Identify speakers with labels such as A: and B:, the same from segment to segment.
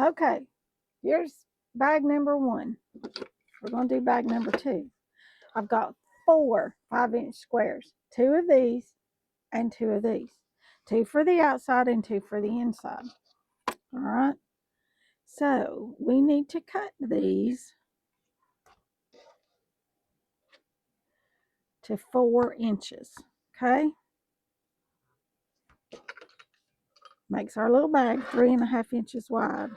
A: Okay, here's bag number 1. We're going to do bag number 2. I've got 4 5-inch squares, 2 of these and 2 of these, 2 for the outside and 2 for the inside. All right, so we need to cut these to 4 inches. Okay, makes our little bag 3.5 inches wide.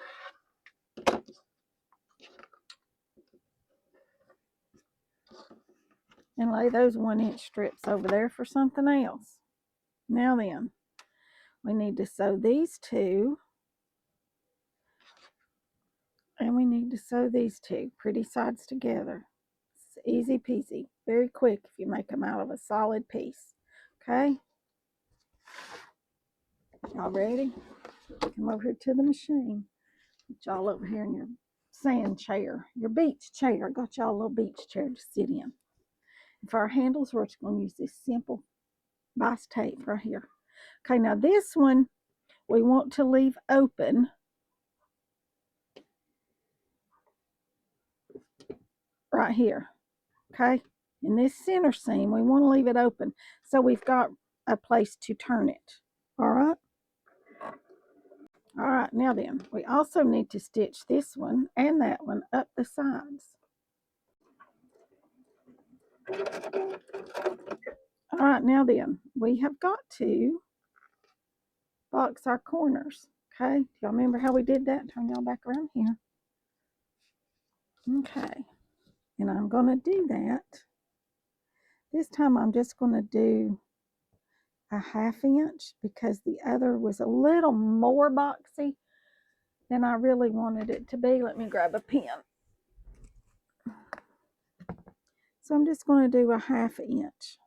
A: And lay those 1-inch strips over there for something else. Now then, we need to sew these 2, and we need to sew these 2 pretty sides together. It's easy peasy, very quick if you make them out of a solid piece. Okay, y'all ready? Come over here to the machine. Get y'all over here in your sand chair, your beach chair. Got y'all a little beach chair to sit in. And for our handles, we're just going to use this simple bias tape right here. Okay, now this one we want to leave open right here. Okay, in this center seam, we want to leave it open so we've got a place to turn it. All right. All right, now then, we also need to stitch this one and that one up the sides. All right, now then, we have got to box our corners. Okay, do y'all remember how we did that? Turn y'all back around here. Okay, and I'm going to do that. This time I'm just going to do a 1/2 inch because the other was a little more boxy than I really wanted it to be. Let me grab a pen. So I'm just going to do a 1/2 inch.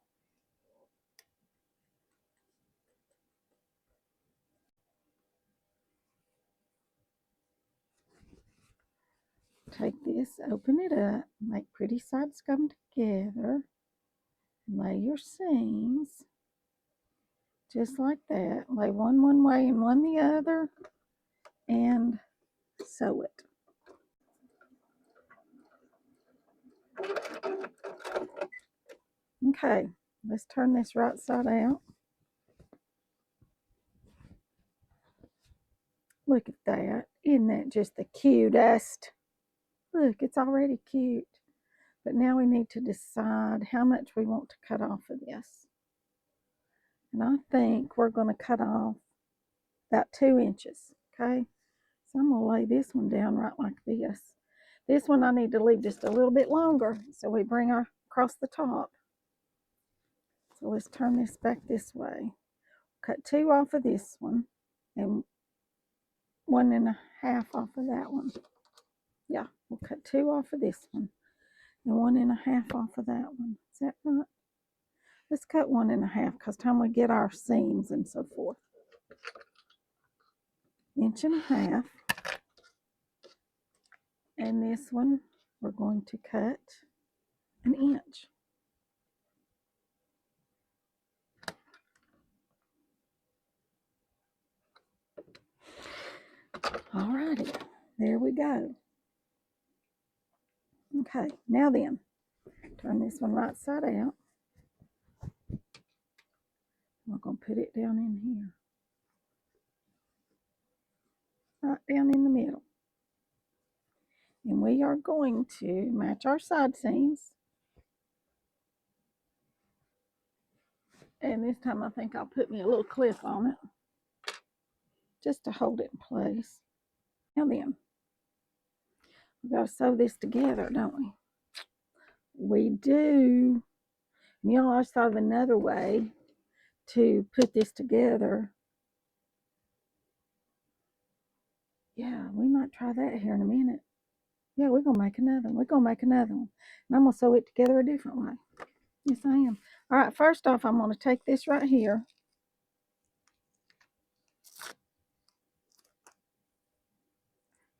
A: Take this, open it up, make pretty sides come together, lay your seams just like that. Lay one way and one the other, and sew it. Okay, let's turn this right side out. Look at that. Isn't that just the cutest? Look, it's already cute. But now we need to decide how much we want to cut off of this. And I think we're going to cut off about 2 inches. Okay, so I'm going to lay this one down right like this. This one I need to leave just a little bit longer, so we bring our across the top. So let's turn this back this way. Cut 2 off of this one and 1.5 off of that one. Yeah, we'll cut 2 off of this one and 1.5 off of that one. Is that right? Let's cut 1.5 because time we get our seams and so forth. 1.5 inches. And this one we're going to cut 1 inch. Alrighty, there we go. Okay, now then, turn this one right side out. We're going to put it down in here. Right down in the middle. And we are going to match our side seams. And this time I think I'll put me a little clip on it, just to hold it in place. Now then, we've got to sew this together, don't we? We do. And you know, I just thought of another way to put this together. Yeah, we might try that here in a minute. Yeah, we're going to make another one. We're going to make another one. And I'm going to sew it together a different way. Yes, I am. All right, first off, I'm going to take this right here.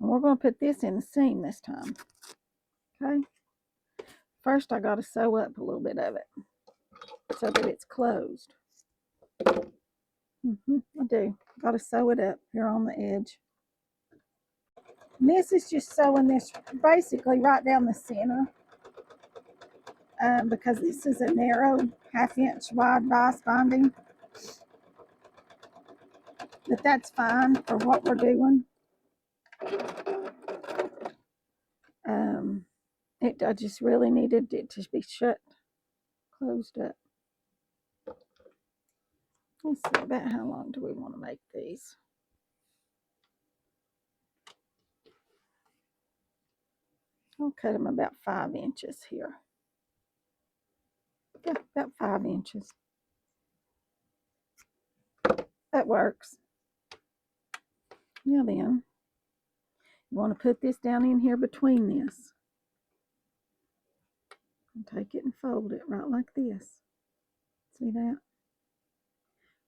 A: And we're going to put this in the seam this time. Okay? First, I got to sew up a little bit of it so that it's closed. I do. Got to sew it up here on the edge. And this is just sewing this basically right down the center because this is a narrow 1/2 inch wide bias binding. But that's fine for what we're doing. I just really needed it to be closed up. Let's see, about how long do we want to make these? I'll cut them about 5 inches here. Yeah, about 5 inches. That works. Now then, you want to put this down in here between this. And take it and fold it right like this. See that?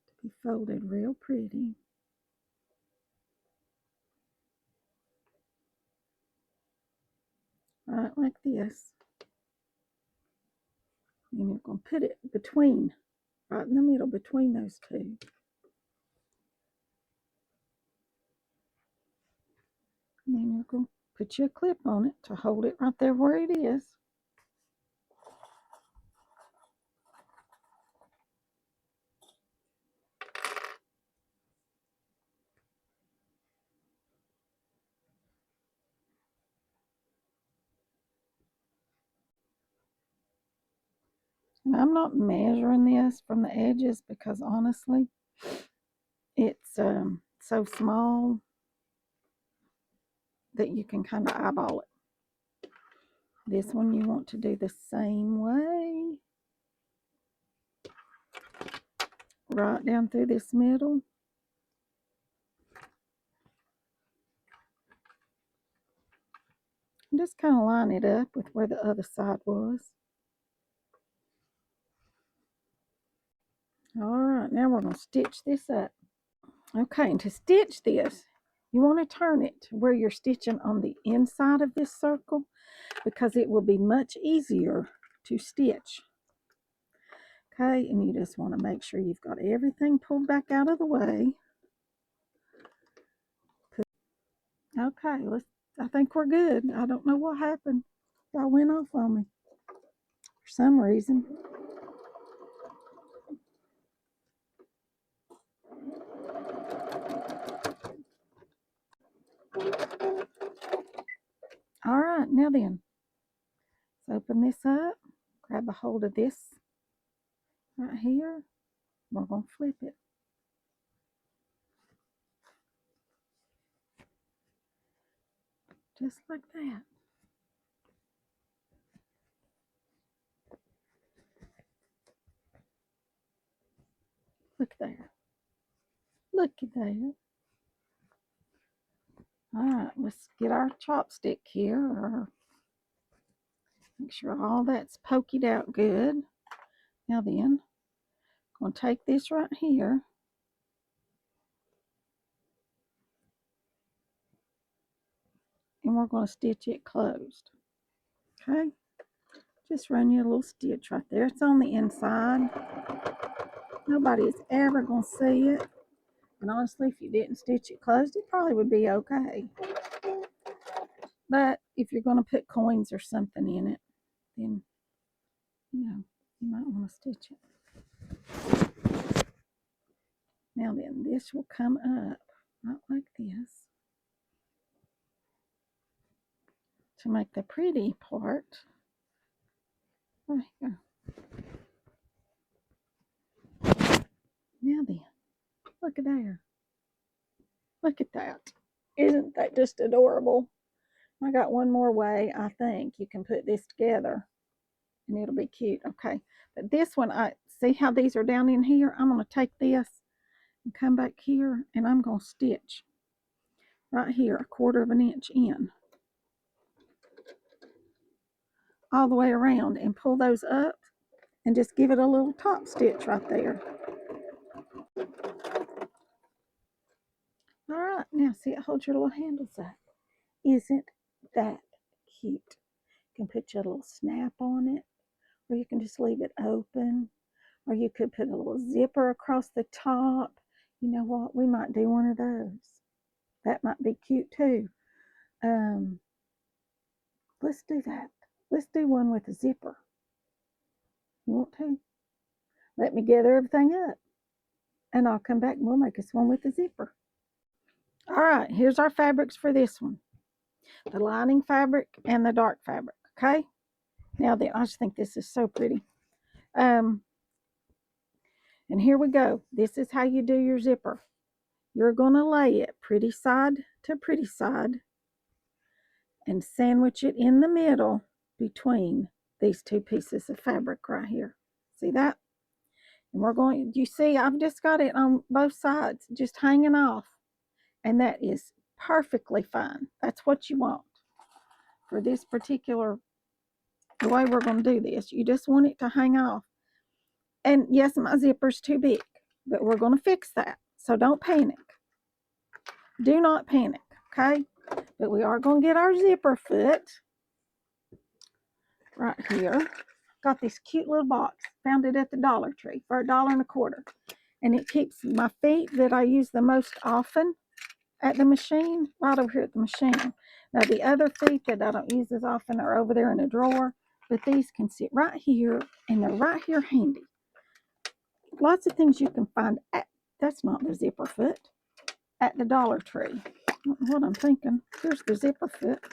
A: To be folded real pretty. Right like this. And you're going to put it between, right in the middle between those two. And then you're going to put your clip on it to hold it right there where it is. And I'm not measuring this from the edges because honestly, it's so small that you can kind of eyeball it. This one you want to do the same way. Right down through this middle. And just kind of line it up with where the other side was. All right, now we're going to stitch this up. Okay, and to stitch this, you want to turn it to where you're stitching on the inside of this circle because it will be much easier to stitch. Okay, and you just want to make sure you've got everything pulled back out of the way. Okay, I think we're good. I don't know what happened. Y'all went off on me for some reason. All right, now then, let's open this up. Grab a hold of this right here. We're going to flip it. Just like that. Look there. Look at there. All right, let's get our chopstick here. Make sure all that's pokeyed out good. Now then, I'm going to take this right here. And we're going to stitch it closed. Okay? Just run you a little stitch right there. It's on the inside. Nobody is ever going to see it. And honestly, if you didn't stitch it closed, it probably would be okay. But if you're going to put coins or something in it, then, you might want to stitch it. Now then, this will come up right like this to make the pretty part right here. Now then, look at there. Look at that. Isn't that just adorable? I got one more way I think you can put this together and it'll be cute. Okay, but this one, I see how these are down in here. I'm going to take this and come back here and I'm going to stitch right here 1/4 of an inch in all the way around and pull those up and just give it a little top stitch right there. All right, now see it holds your little handles up. Isn't that cute? You can put your little snap on it, or you can just leave it open, or you could put a little zipper across the top. You know what? We might do one of those. That might be cute too. Let's do that. Let's do one with a zipper. You want to? Let me gather everything up, and I'll come back and we'll make us one with a zipper. All right, here's our fabrics for this one. The lining fabric and the dark fabric, okay? Now then, I just think this is so pretty. And here we go. This is how you do your zipper. You're going to lay it pretty side to pretty side and sandwich it in the middle between these two pieces of fabric right here. See that? And we're going, you see, I've just got it on both sides, just hanging off. And that is perfectly fine. That's what you want for this particular, the way we're going to do this. You just want it to hang off. And yes, my zipper's too big, but we're going to fix that. So don't panic. Do not panic, okay? But we are going to get our zipper foot right here. Got this cute little box. Found it at the Dollar Tree for $1.25. And it keeps my feet that I use the most often at the machine, right over here at the machine. Now the other feet that I don't use as often are over there in a drawer, but these can sit right here, and they're right here handy. Lots of things you can find at, that's not the zipper foot, at the Dollar Tree. I don't know what I'm thinking. Here's the zipper foot.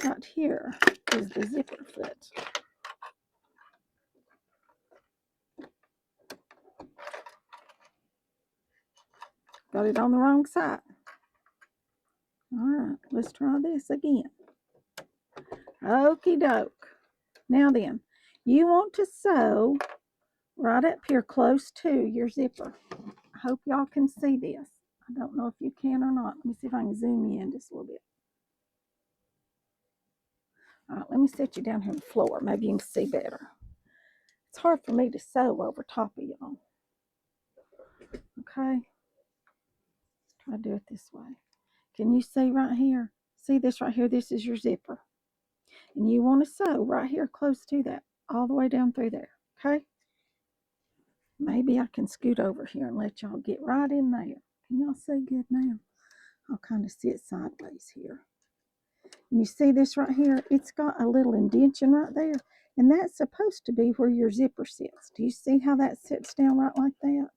A: Right here is the zipper foot. Got it on the wrong side. All right, let's try this again. Okie doke. Now then, you want to sew right up here close to your zipper. I hope y'all can see this. I don't know if you can or not. Let me see if I can zoom in just a little bit. All right, let me set you down here on the floor. Maybe you can see better. It's hard for me to sew over top of y'all. Okay. Try to do it this way. Can you see right here? See this right here? This is your zipper. And you want to sew right here close to that, all the way down through there. Okay. Maybe I can scoot over here and let y'all get right in there. Can y'all see good now? I'll kind of sit sideways here. And you see this right here? It's got a little indentation right there. And that's supposed to be where your zipper sits. Do you see how that sits down right like that?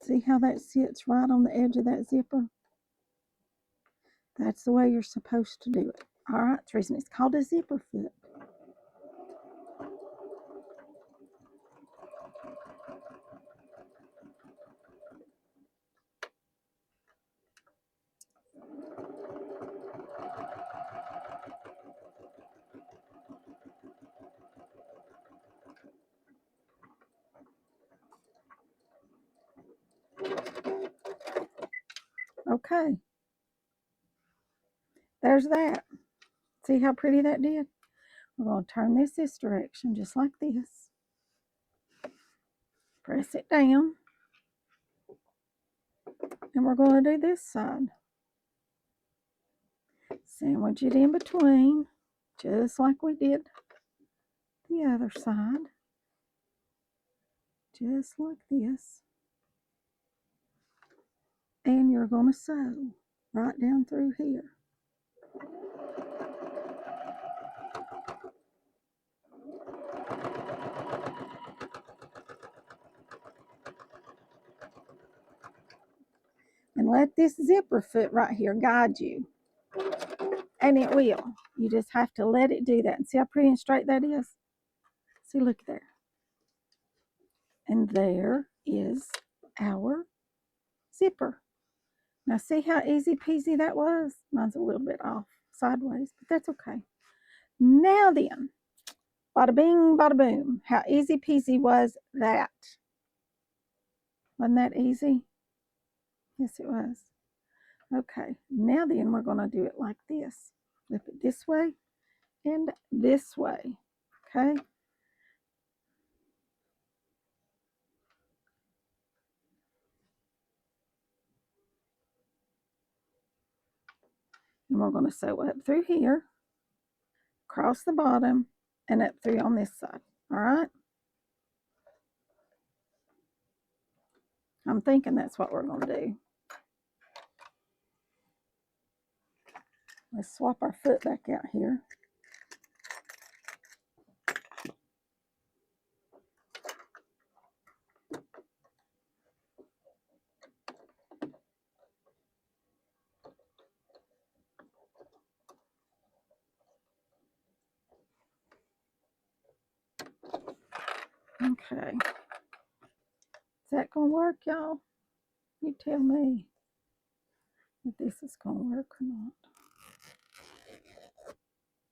A: See how that sits right on the edge of that zipper? That's the way you're supposed to do it. All right, that's the reason it's called a zipper foot. Okay. There's that. See how pretty that did? We're going to turn this direction just like this. Press it down. And we're going to do this side. Sandwich it in between, just like we did the other side. Just like this. And you're going to sew right down through here. And let this zipper foot right here guide you. And it will. You just have to let it do that. And see how pretty and straight that is? See, look there. And there is our zipper. Now see how easy peasy that was? Mine's a little bit off sideways, but that's okay. Now then, bada bing, bada boom. How easy peasy was that? Wasn't that easy? Yes, it was. Okay, now then we're going to do it like this. Flip it this way and this way. Okay. And we're going to sew up through here, across the bottom, and up through on this side. All right. I'm thinking that's what we're going to do. Let's swap our foot back out here. Okay. Is that going to work, y'all? You tell me if this is going to work or not.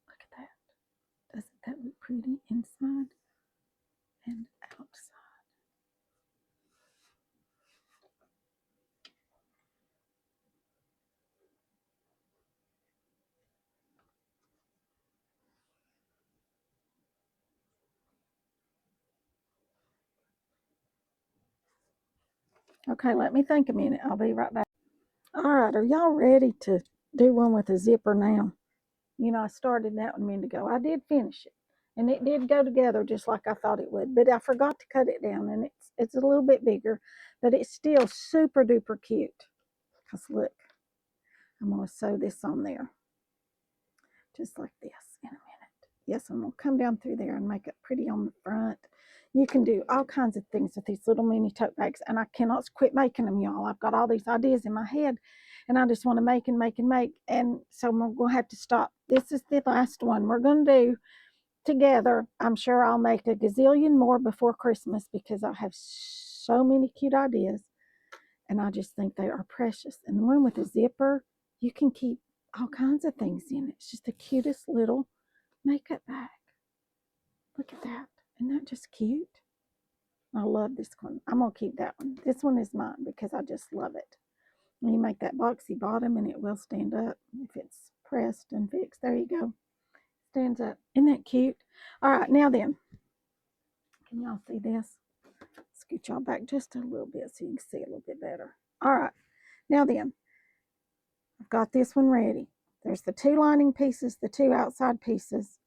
A: Look at that. Doesn't that look pretty inside and outside? Okay, let me think a minute. I'll be right back. All right, are y'all ready to do one with a zipper now? You know, I started that one a minute ago. I did finish it, and it did go together just like I thought it would, but I forgot to cut it down, and it's a little bit bigger, but it's still super duper cute. Because look, I'm going to sew this on there, just like this in a minute. Yes, I'm going to come down through there and make it pretty on the front. You can do all kinds of things with these little mini tote bags, and I cannot quit making them, y'all. I've got all these ideas in my head, and I just want to make and make and make, and so I'm going to have to stop. This is the last one we're going to do together. I'm sure I'll make a gazillion more before Christmas because I have so many cute ideas, and I just think they are precious. And the one with the zipper, you can keep all kinds of things in it. It's just the cutest little makeup bag. Look at that. Isn't that just cute? I love this one. I'm going to keep that one. This one is mine because I just love it. And you make that boxy bottom and it will stand up if it's pressed and fixed. There you go. Stands up. Isn't that cute? All right, now then. Can y'all see this? Scoot y'all back just a little bit so you can see a little bit better. All right, now then. I've got this one ready. There's the two lining pieces, the two outside pieces,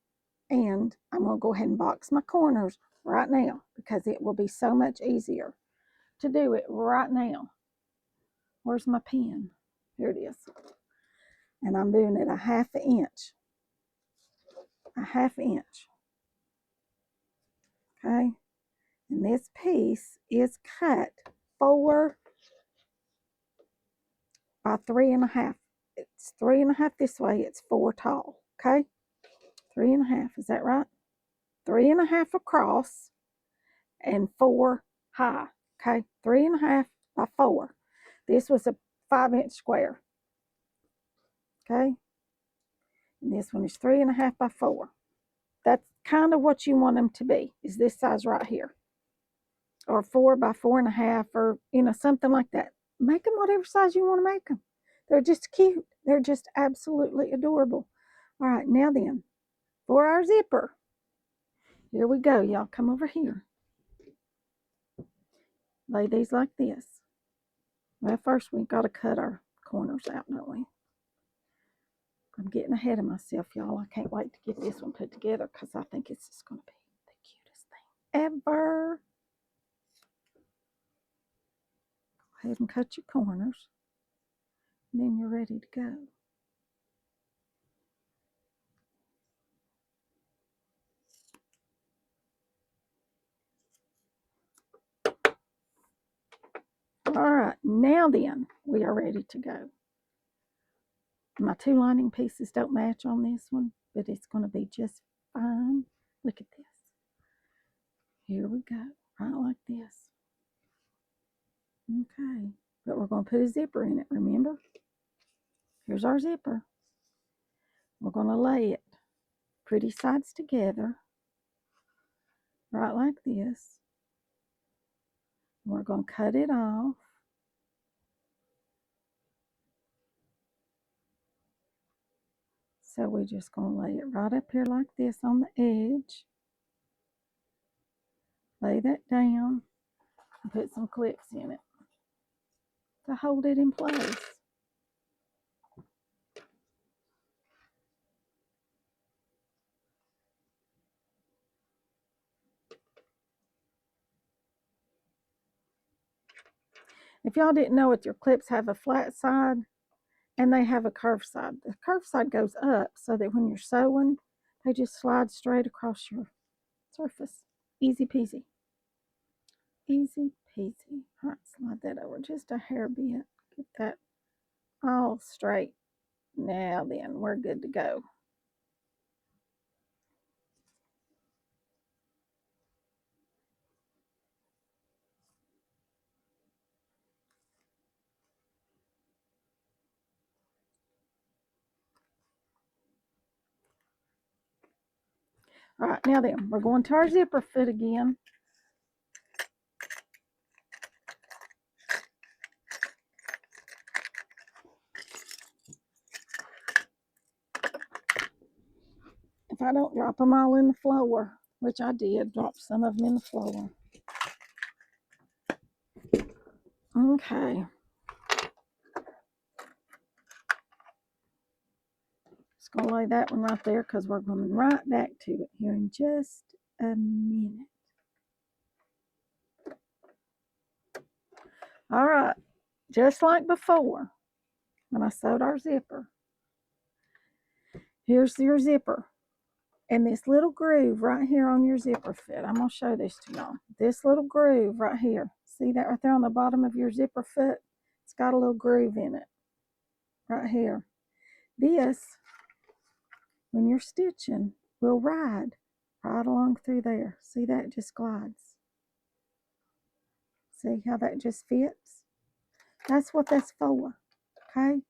A: and I'm going to go ahead and box my corners right now because it will be so much easier to do it right now. Where's my pen? Here it is. And I'm doing it a half an inch. A half inch. Okay. And this piece is cut 4 by 3.5. It's 3.5 this way. It's 4 tall. Okay. 3.5. Is that right? 3.5 across and 4 high. Okay. 3.5 by 4. This was a 5-inch square. Okay. And this one is 3.5 by 4. That's kind of what you want them to be, is this size right here. Or 4 by 4.5, or, you know, something like that. Make them whatever size you want to make them. They're just cute. They're just absolutely adorable. All right, now then, for our zipper. Here we go, y'all. Come over here. Lay these like this. Well, first we've got to cut our corners out, don't we? I'm getting ahead of myself, y'all. I can't wait to get this one put together because I think it's just going to be the cutest thing ever. Go ahead and cut your corners. And then you're ready to go. All right, now then, we are ready to go. My two lining pieces don't match on this one, but it's going to be just fine. Look at this. Here we go, right like this. Okay, but we're going to put a zipper in it, remember? Here's our zipper. We're going to lay it pretty sides together, right like this. We're going to cut it off. So we're just going to lay it right up here like this on the edge. Lay that down and put some clips in it to hold it in place. If y'all didn't know it, your clips have a flat side and they have a curved side. The curved side goes up so that when you're sewing, they just slide straight across your surface. Easy peasy. Easy peasy. All right, slide that over just a hair bit. Get that all straight. Now then, we're good to go. All right, now then, we're going to our zipper foot again. If I don't drop them all in the floor, which I did, drop some of them in the floor. Okay. Just going to lay that one right there because we're coming right back to it here in just a minute. All right, just like before, when I sewed our zipper, here's your zipper. And this little groove right here on your zipper foot, I'm going to show this to y'all. This little groove right here, see that right there on the bottom of your zipper foot? It's got a little groove in it right here. This, when you're stitching, will ride right along through there. See that? It just glides. See how that just fits? That's what that's for, okay?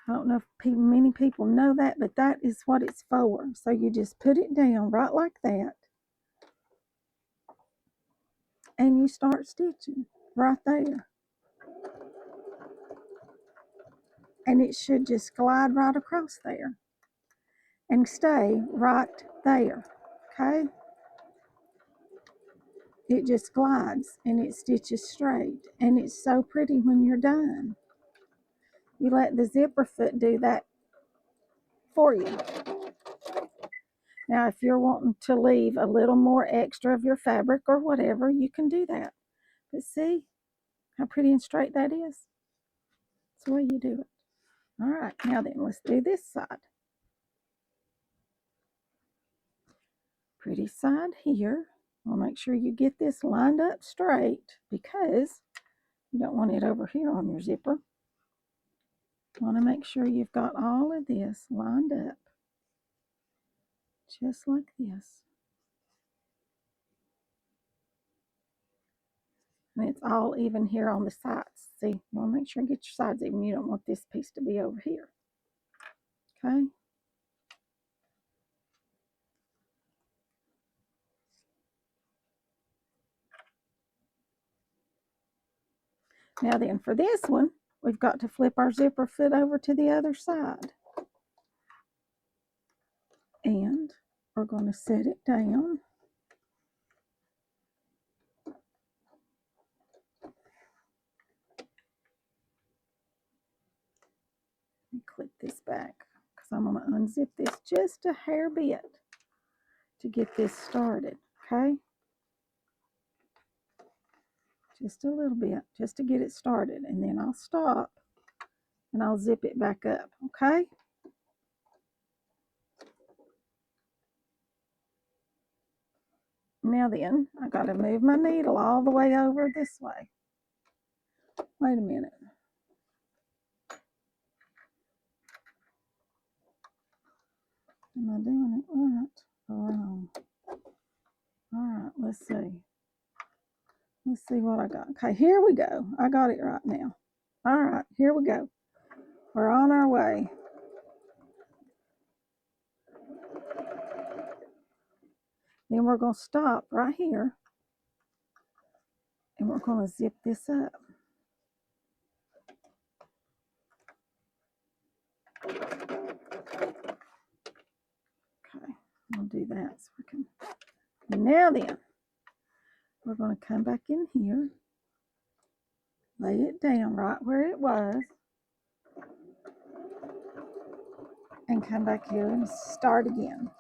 A: I don't know if many people know that, but that is what it's for. So you just put it down right like that, and you start stitching right there. And it should just glide right across there and stay right there, okay? It just glides and it stitches straight, and it's so pretty when you're done. You let the zipper foot do that for you. Now, if you're wanting to leave a little more extra of your fabric or whatever, you can do that. But see how pretty and straight that is? That's the way you do it. All right, now then, let's do this side. Pretty side here. We'll make sure you get this lined up straight because you don't want it over here on your zipper. You want to make sure you've got all of this lined up just like this. And it's all even here on the sides. See, you want to make sure you get your sides even. You don't want this piece to be over here. Okay? Now then, for this one, we've got to flip our zipper foot over to the other side. And we're going to set it down. Clip this back because I'm going to unzip this just a hair bit to get this started, okay? Just a little bit, just to get it started, and then I'll stop and I'll zip it back up, okay? Now then, I got to move my needle all the way over this way. Wait a minute. Am I doing it right or wrong? All right, let's see. Let's see what I got. Okay, here we go. I got it right now. All right, here we go. We're on our way. Then we're going to stop right here. And we're going to zip this up. Okay, we'll do that so we can. Now then, we're going to come back in here, lay it down right where it was, and come back here and start again.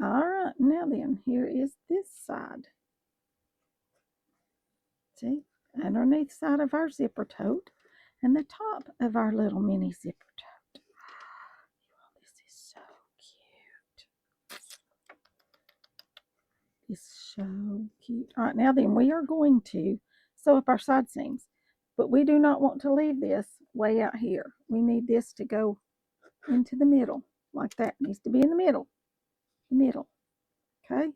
A: All right, now then, here is this side. See, underneath side of our zipper tote and the top of our little mini zipper tote. This is so cute. It's so cute. All right, now then, we are going to sew up our side seams, but we do not want to leave this way out here. We need this to go into the middle, like that. It needs to be in the middle, okay?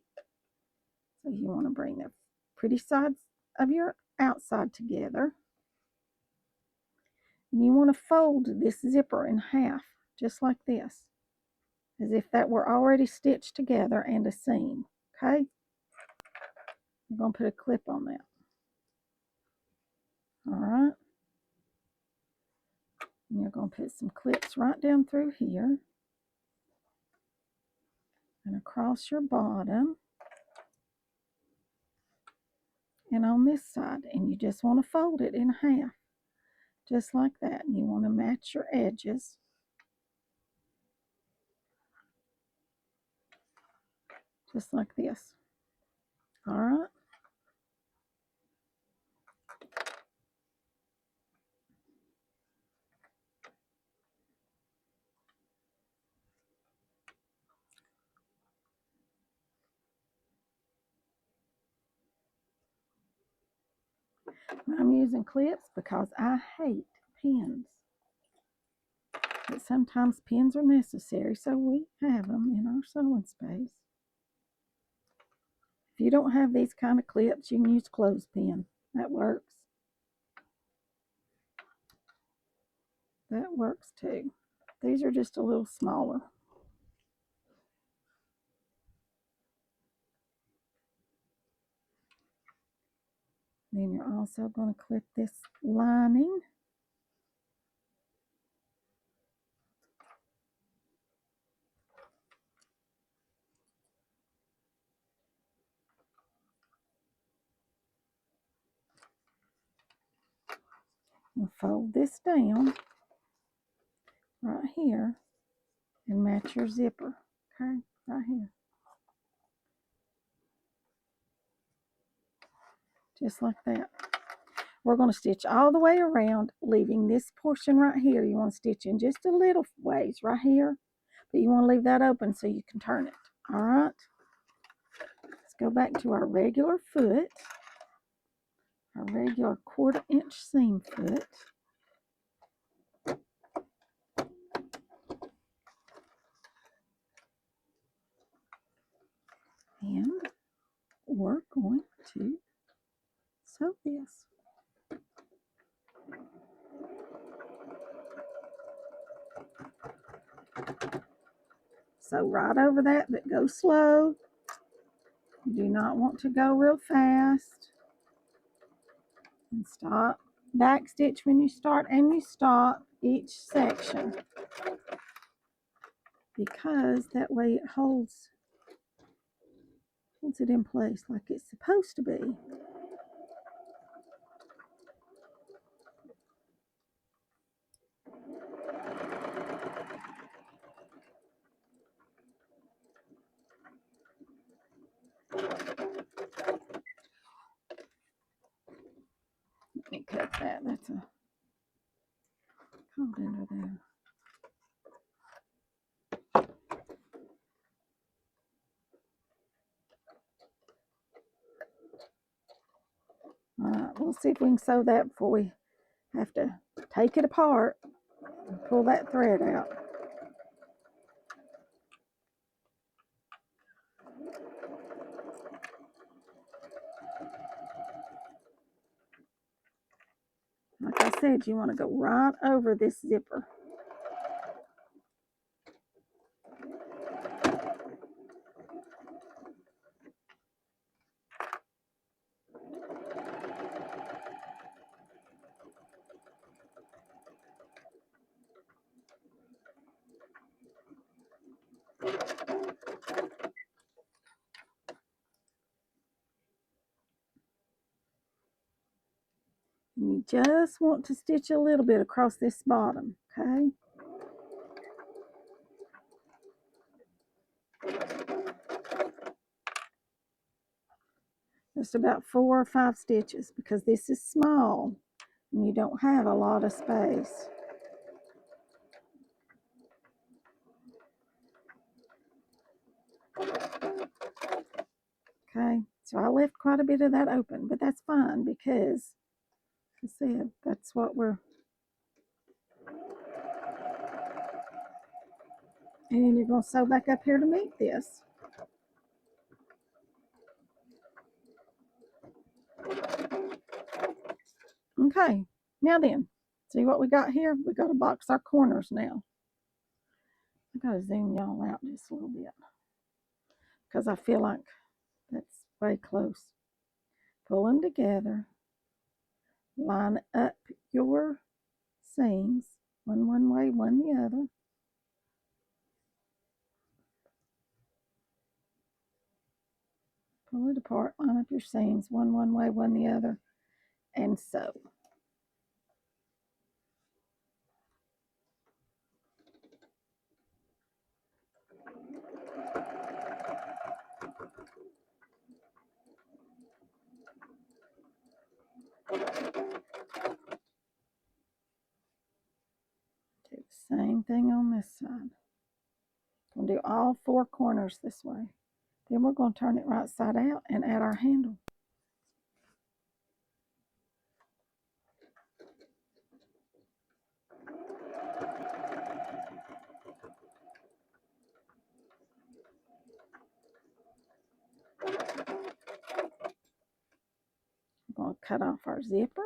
A: So you want to bring the pretty sides of your outside together. And you want to fold this zipper in half, just like this, as if that were already stitched together and a seam, okay? I'm going to put a clip on that. All right. And you're going to put some clips right down through here and across your bottom and on this side. And you just want to fold it in half, just like that. And you want to match your edges. Just like this. All right. I'm using clips because I hate pins. But sometimes pins are necessary, so we have them in our sewing space. If you don't have these kind of clips, you can use clothespin. That works. That works too. These are just a little smaller. Then you're also going to clip this lining. And fold this down right here and match your zipper. Okay, right here. Just like that. We're going to stitch all the way around, leaving this portion right here. You want to stitch in just a little ways right here, but you want to leave that open so you can turn it. All right. Let's go back to our regular foot, our regular 1/4 inch seam foot. And we're going to sew this. Sew right over that, but go slow. You do not want to go real fast. And stop. Back stitch when you start and you stop each section, because that way it holds it in place like it's supposed to be. Let me cut that. That's a cold under there. All right, we'll see if we can sew that before we have to take it apart and pull that thread out. Like I said, you want to go right over this zipper. And you just want to stitch a little bit across this bottom, okay? Just about 4 or 5 stitches because this is small and you don't have a lot of space. Okay, so I left quite a bit of that open, but that's fine because, like I said, that's what we're, and you're going to sew back up here to meet this. Okay, now then, see what we got here? We got to box our corners now. I got to zoom y'all out just a little bit because I feel like that's way close. Pull them together, line up your seams, one way, one the other. Pull it apart, line up your seams, one way, one the other, and sew. Do the same thing on this side. We'll do all 4 corners this way. Then we're going to turn it right side out and add our handle. We're going to cut off our zipper.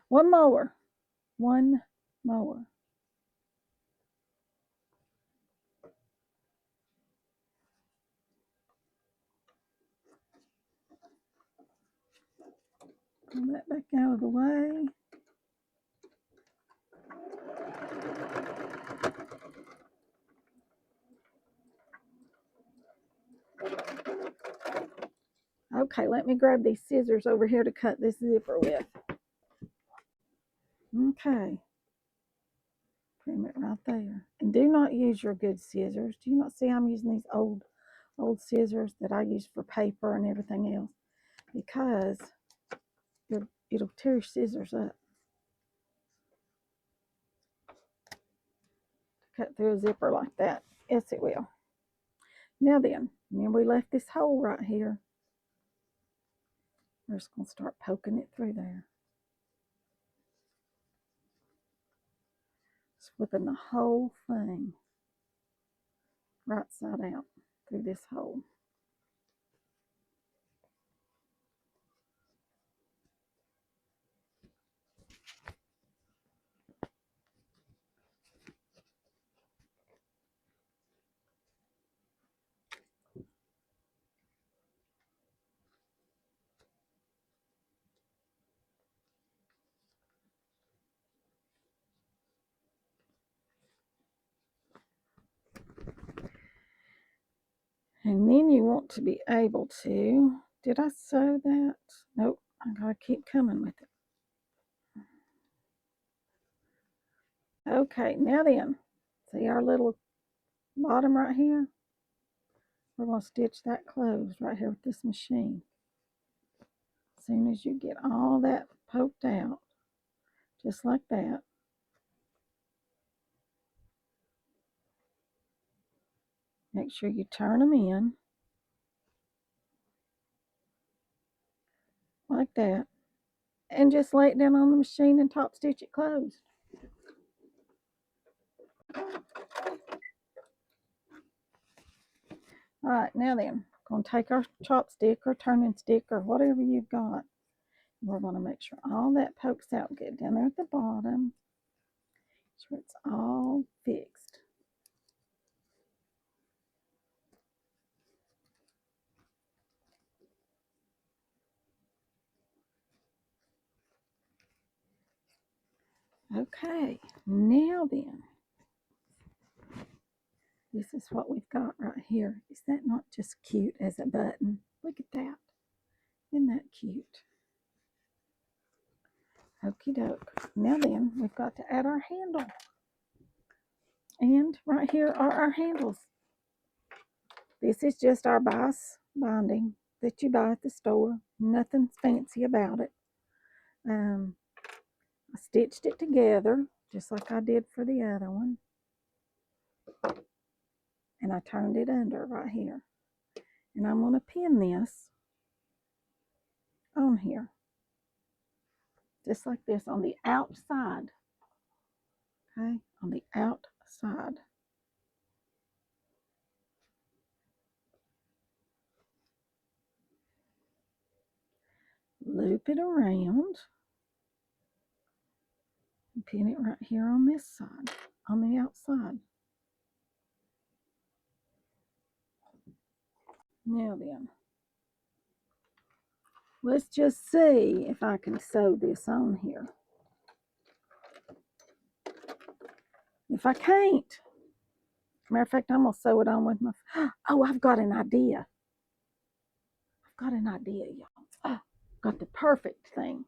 A: One more. One more. Pull that back out of the way. Okay, let me grab these scissors over here to cut this zipper with. Okay. Trim it right there. And do not use your good scissors. Do you not see I'm using these old scissors that I use for paper and everything else? Because it'll tear your scissors up. Cut through a zipper like that. Yes, it will. Now then, remember we left this hole right here. We're just going to start poking it through there. Just whipping the whole thing right side out through this hole. And then you want to be able to, did I sew that? Nope, I gotta keep coming with it. Okay, now then, see our little bottom right here? We're gonna stitch that closed right here with this machine. As soon as you get all that poked out, just like that, make sure you turn them in like that, and just lay it down on the machine and top stitch it closed. All right, now then, going to take our chopstick or turning stick or whatever you've got. We're going to make sure all that pokes out good down there at the bottom. Sure it's all fixed. Okay, now then, this is what we've got right here. Is that not just cute as a button? Look at that. Isn't that cute? Okie doke. Now then, we've got to add our handle. And right here are our handles. This is just our bias binding that you buy at the store. Nothing fancy about it. I stitched it together just like I did for the other one. And I turned it under right here. And I'm going to pin this on here. Just like this on the outside. Okay, on the outside. Loop it around. And pin it right here on this side, on the outside. Now then, let's just see if I can sew this on here. If I can't, matter of fact, I'm going to sew it on with my, oh, I've got an idea. Y'all. Oh, got the perfect thing.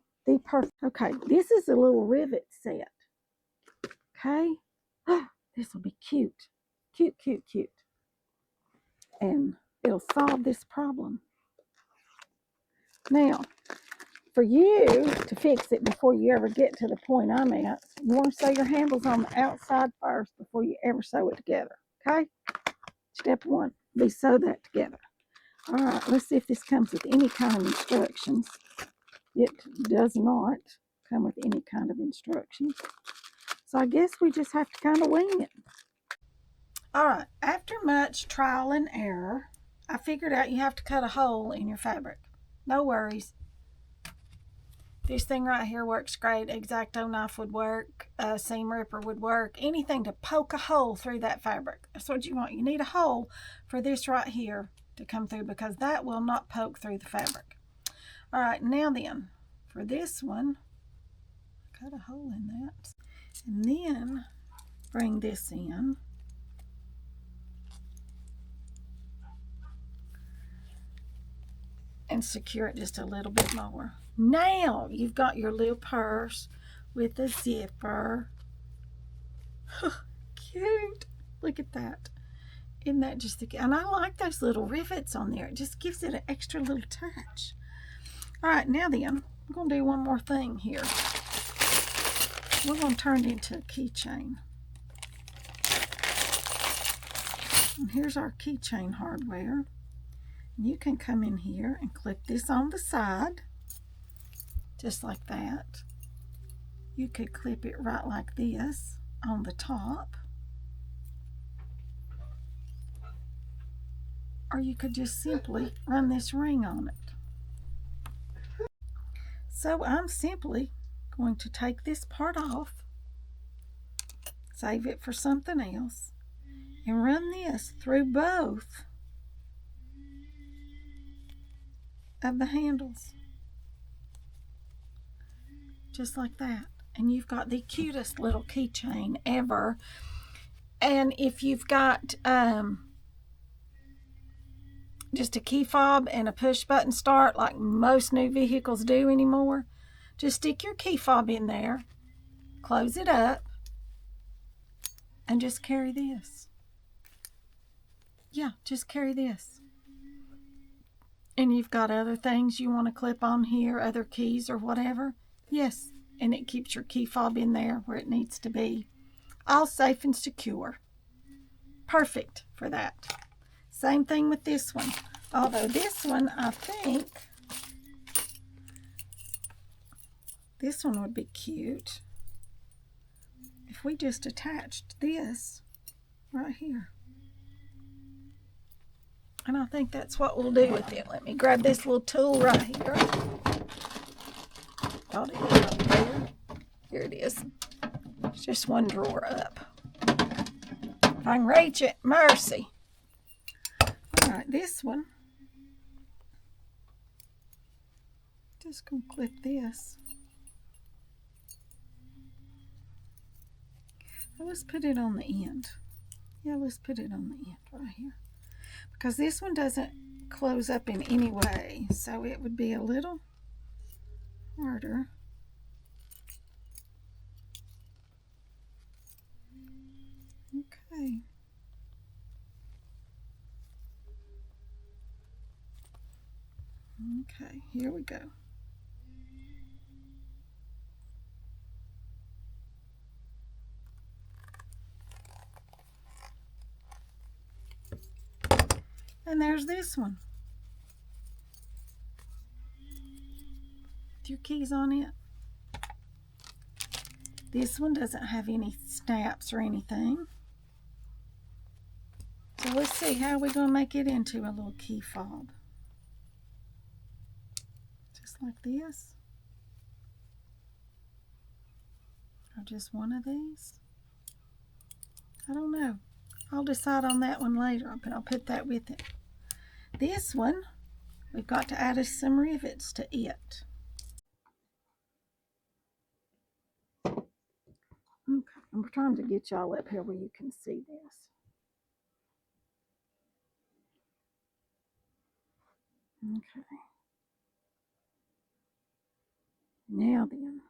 A: Okay, this is a little rivet set. Okay, this will be cute. Cute. And it'll solve this problem. Now, for you to fix it before you ever get to the point I'm at, you want to sew your handles on the outside first before you ever sew it together. Okay? Step one, we sew that together. All right, let's see if this comes with any kind of instructions. It does not come with any kind of instructions. So I guess we just have to kind of wing it. All right, after much trial and error, I figured out you have to cut a hole in your fabric. No worries. This thing right here works great. X-Acto knife would work. Seam ripper would work. Anything to poke a hole through that fabric. That's what you want. You need a hole for this right here to come through because that will not poke through the fabric. All right, now then, for this one, cut a hole in that. And then bring this in. And secure it just a little bit more. Now you've got your little purse with a zipper. Cute. Look at that. Isn't that just and I like those little rivets on there. It just gives it an extra little touch. All right, now then, I'm going to do one more thing here. We're going to turn it into a keychain. And here's our keychain hardware. You can come in here and clip this on the side, just like that. You could clip it right like this on the top. Or you could just simply run this ring on it. So I'm simply going to take this part off, save it for something else, and run this through both of the handles. Just like that. And you've got the cutest little keychain ever. And if you've got just a key fob and a push button start like most new vehicles do anymore, just stick your key fob in there, close it up, and just carry this. Yeah, just carry this. And you've got other things you want to clip on here, other keys or whatever. Yes, and it keeps your key fob in there where it needs to be. All safe and secure. Perfect for that. Same thing with this one. Although this one, I think, this one would be cute if we just attached this right here. And I think that's what we'll do with it. Let me grab this little tool right here. Got it right there. Here it is. It's just one drawer up. If I can reach it, mercy. All right, this one. Just gonna clip this. Let's put it on the end. Yeah, let's put it on the end right here. Because this one doesn't close up in any way, so it would be a little harder. Okay. Okay, here we go. And there's this one. With your keys on it. This one doesn't have any snaps or anything. So let's see how we're going to make it into a little key fob. Just like this. Or just one of these. I don't know. I'll decide on that one later, but I'll put that with it. This one, we've got to add some rivets to it. Okay, I'm trying to get y'all up here where you can see this. Okay. Now then.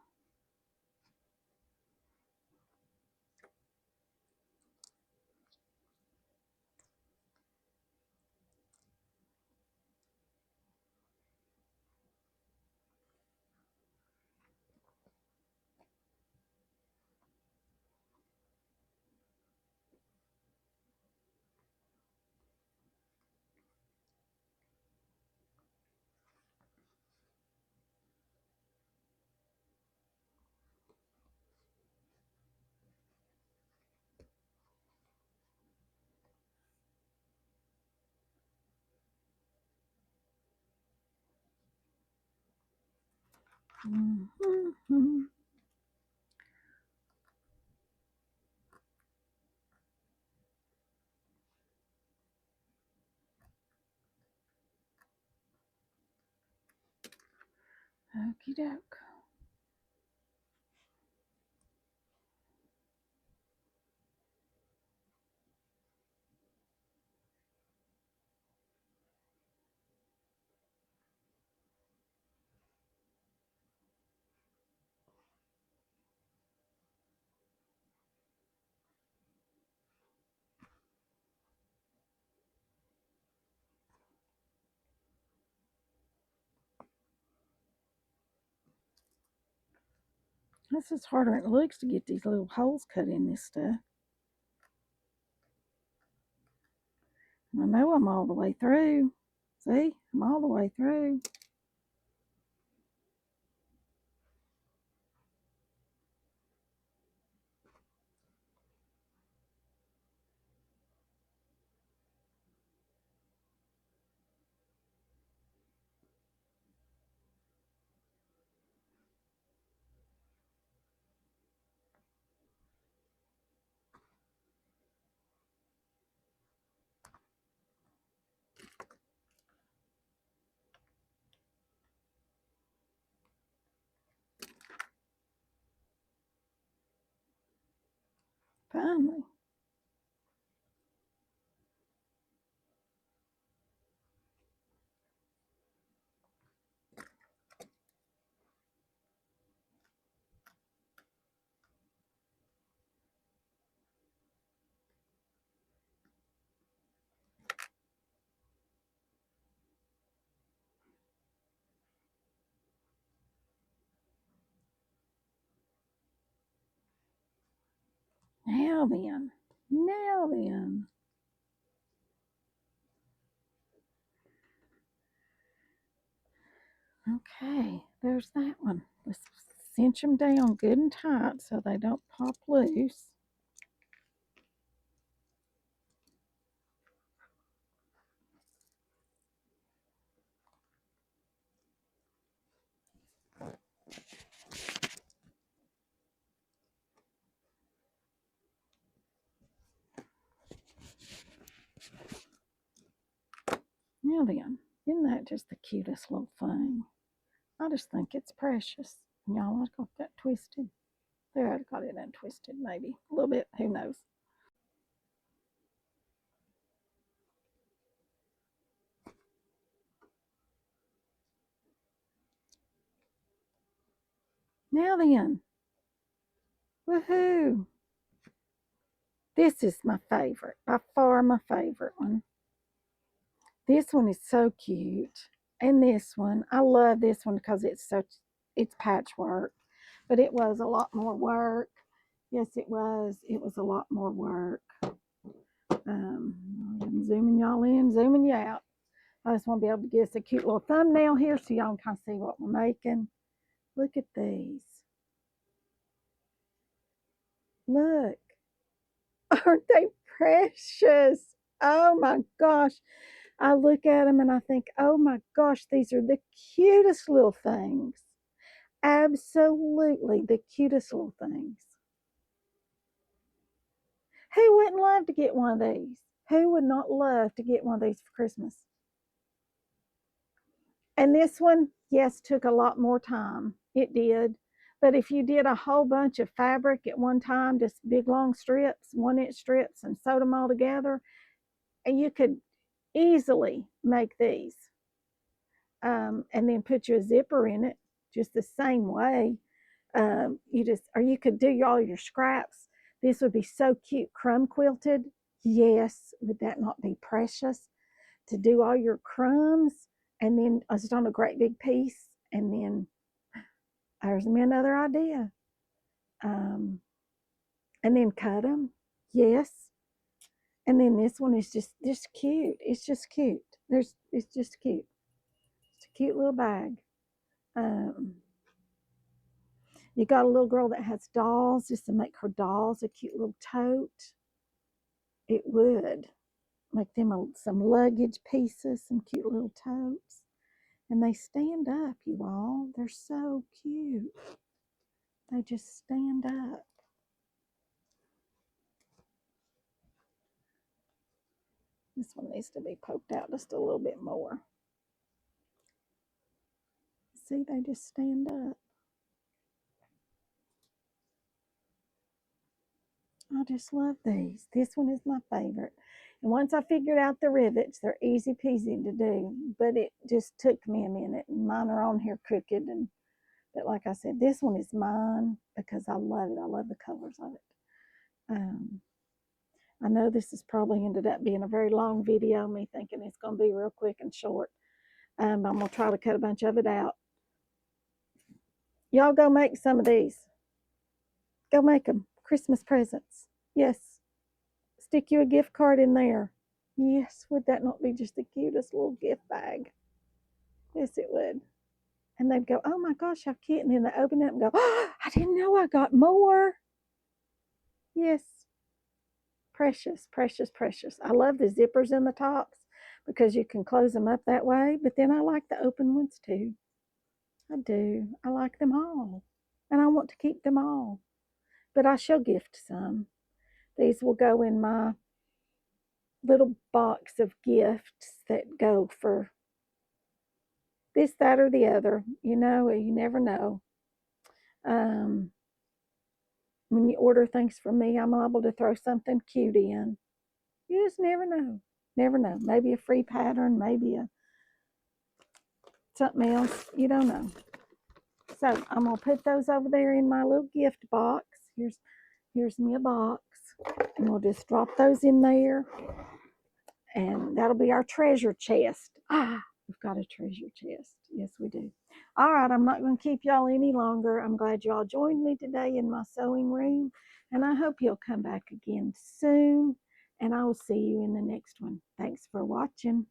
A: Mm-hmm. Okie doke. This is harder than it looks to get these little holes cut in this stuff. I know I'm all the way through. See, I'm all the way through. Finally. Now then. Now then. Okay, there's that one. Let's cinch them down good and tight so they don't pop loose. Now then, isn't that just the cutest little thing? I just think it's precious. Y'all, I got that twisted. There, I got it untwisted maybe a little bit. Who knows? Now then, woohoo! This is my favorite, by far my favorite one. This one is so cute. And this one, I love this one because it's patchwork, but it was a lot more work. Yes, it was. It was a lot more work. I'm zooming y'all in, zooming you out. I just want to be able to get us a cute little thumbnail here so y'all can kind of see what we're making. Look at these. Look. Aren't they precious? Oh my gosh. I look at them and I think, oh my gosh, these are the cutest little things. Absolutely the cutest little things. Who wouldn't love to get one of these? Who would not love to get one of these for Christmas? And this one, yes, took a lot more time. It did. But if you did a whole bunch of fabric at one time, just big long strips, 1-inch strips, and sewed them all together, and you could easily make these. And then put your zipper in it just the same way. Or you could do all your scraps. This would be so cute, crumb quilted. Yes, would that not be precious to do all your crumbs and then just on a great big piece? And then there's me another idea. And then cut them. Yes. And then this one is just cute. It's just cute. It's just cute. It's a cute little bag. You got a little girl that has dolls, just to make her dolls a cute little tote. It would make them some luggage pieces, some cute little totes. And they stand up, you all. They're so cute. They just stand up. This one needs to be poked out just a little bit more. See, they just stand up. I just love these. This one is my favorite. And once I figured out the rivets, they're easy peasy to do, but it just took me a minute. And mine are on here crooked. But like I said, this one is mine because I love it. I love the colors of it. I know this has probably ended up being a very long video, me thinking it's going to be real quick and short. I'm going to try to cut a bunch of it out. Y'all go make some of these. Go make them. Christmas presents. Yes. Stick you a gift card in there. Yes. Would that not be just the cutest little gift bag? Yes, it would. And they'd go, oh my gosh, how cute. And then they open it and go, oh, I didn't know I got more. Yes. Precious, precious, precious. I love the zippers in the tops because you can close them up that way. But then I like the open ones too. I do. I like them all. And I want to keep them all. But I shall gift some. These will go in my little box of gifts that go for this, that, or the other. You know, you never know. When you order things from me, I'm able to throw something cute in. You just never know. Never know. Maybe a free pattern, maybe something else. You don't know. So I'm gonna put those over there in my little gift box. Here's me a box, and we'll just drop those in there, and that'll be our treasure chest. We've got a treasure chest. Yes, we do. All right, I'm not going to keep y'all any longer. I'm glad y'all joined me today in my sewing room, and I hope you'll come back again soon, and I will see you in the next one. Thanks for watching.